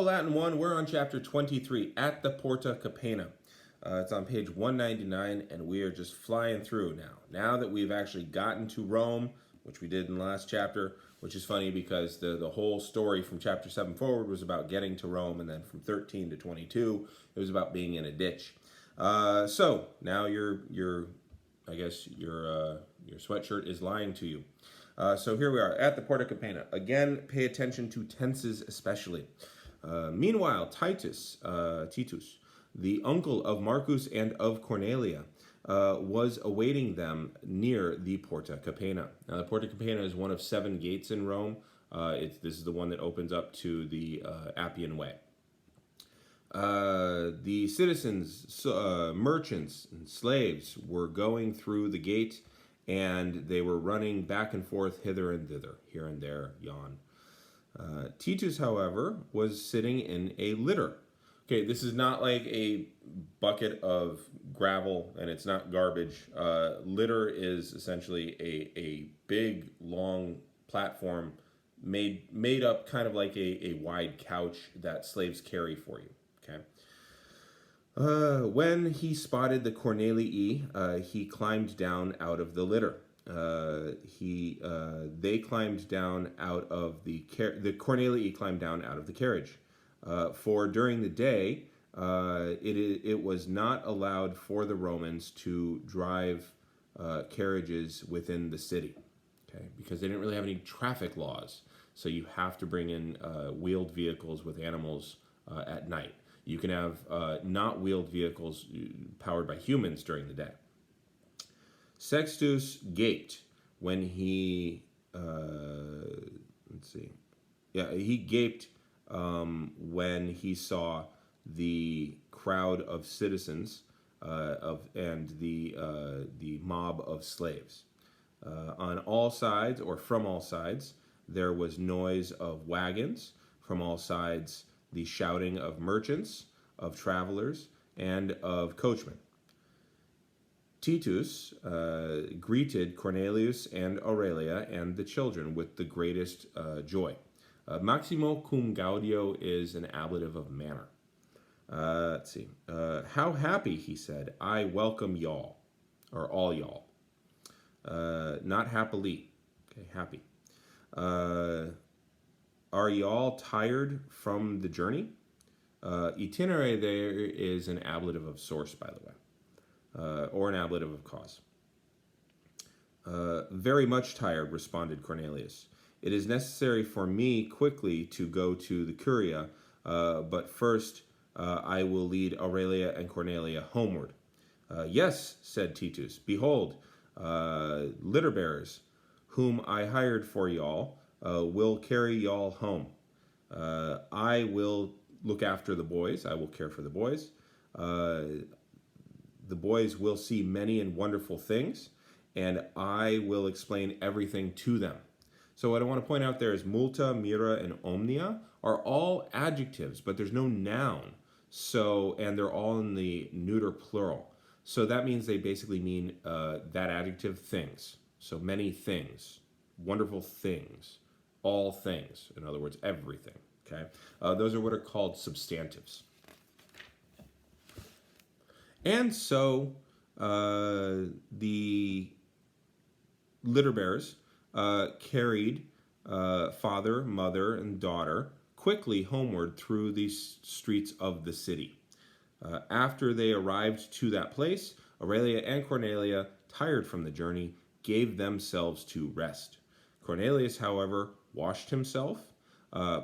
Latin 1, we're on chapter 23, at the Porta Capena. It's on page 199, and we are just flying through now. Now that we've actually gotten to Rome, which we did in the last chapter, which is funny because the whole story from chapter 7 forward was about getting to Rome, and then from 13 to 22, it was about being in a ditch. So now your sweatshirt is lying to you. So here we are at the Porta Capena. Again, pay attention to tenses especially. Meanwhile, Titus, the uncle of Marcus and of Cornelia, was awaiting them near the Porta Capena. Now, the Porta Capena is one of 7 gates in Rome. This is the one that opens up to the Appian Way. The citizens, merchants, and slaves were going through the gate, and they were running back and forth hither and thither, here and there, yawn. Titus, however, was sitting in a litter. Okay, this is not like a bucket of gravel, and it's not garbage. Litter is essentially a big, long platform made up kind of like a wide couch that slaves carry for you. Okay. When he spotted the Cornelii, he climbed down out of the litter. They climbed down out of the Cornelii climbed down out of the carriage. For during the day, it was not allowed for the Romans to drive carriages within the city, okay, because they didn't really have any traffic laws. So you have to bring in wheeled vehicles with animals at night. You can have not wheeled vehicles powered by humans during the day. Sextus gaped when he, he gaped when he saw the crowd of citizens and the mob of slaves. On all sides, or from all sides, there was noise of wagons. From all sides, the shouting of merchants, of travelers, and of coachmen. Titus greeted Cornelius and Aurelia and the children with the greatest joy. Maximo cum gaudio is an ablative of manner. Let's see. How happy, he said. I welcome y'all, or all y'all. Not happily. Okay, happy. Are y'all tired from the journey? Itinerary there is an ablative of source, by the way, or an ablative of cause. Very much tired, responded Cornelius. It is necessary for me quickly to go to the Curia, but first I will lead Aurelia and Cornelia homeward. Yes, said Titus, behold, litter bearers, whom I hired for y'all, will carry y'all home. I will look after the boys. I will care for the boys. The boys will see many and wonderful things, and I will explain everything to them. So what I want to point out there is multa, mira, and omnia are all adjectives, but there's no noun. So, and they're all in the neuter plural. So that means they basically mean that adjective, things. So many things, wonderful things, all things. In other words, everything. Okay, those are what are called substantives. And so the litter bearers carried father, mother, and daughter quickly homeward through the streets of the city. After they arrived to that place, Aurelia and Cornelia, tired from the journey, gave themselves to rest. Cornelius, however, washed himself,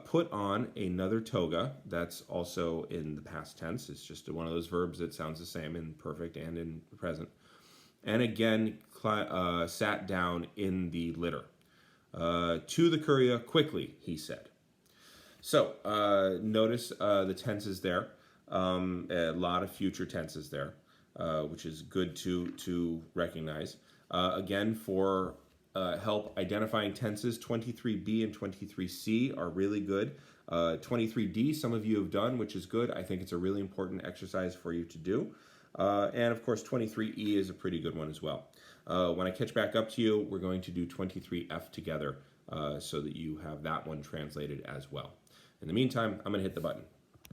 put on another toga. That's also in the past tense. It's just one of those verbs that sounds the same in perfect and in present. And again, sat down in the litter. To the Curia quickly, he said. So notice the tenses there. A lot of future tenses there, which is good to recognize. Again, for help identifying tenses, 23b and 23c are really good. 23d, some of you have done, which is good. I think it's a really important exercise for you to do. And of course, 23e is a pretty good one as well. When I catch back up to you, we're going to do 23f together so that you have that one translated as well. In the meantime, I'm going to hit the button.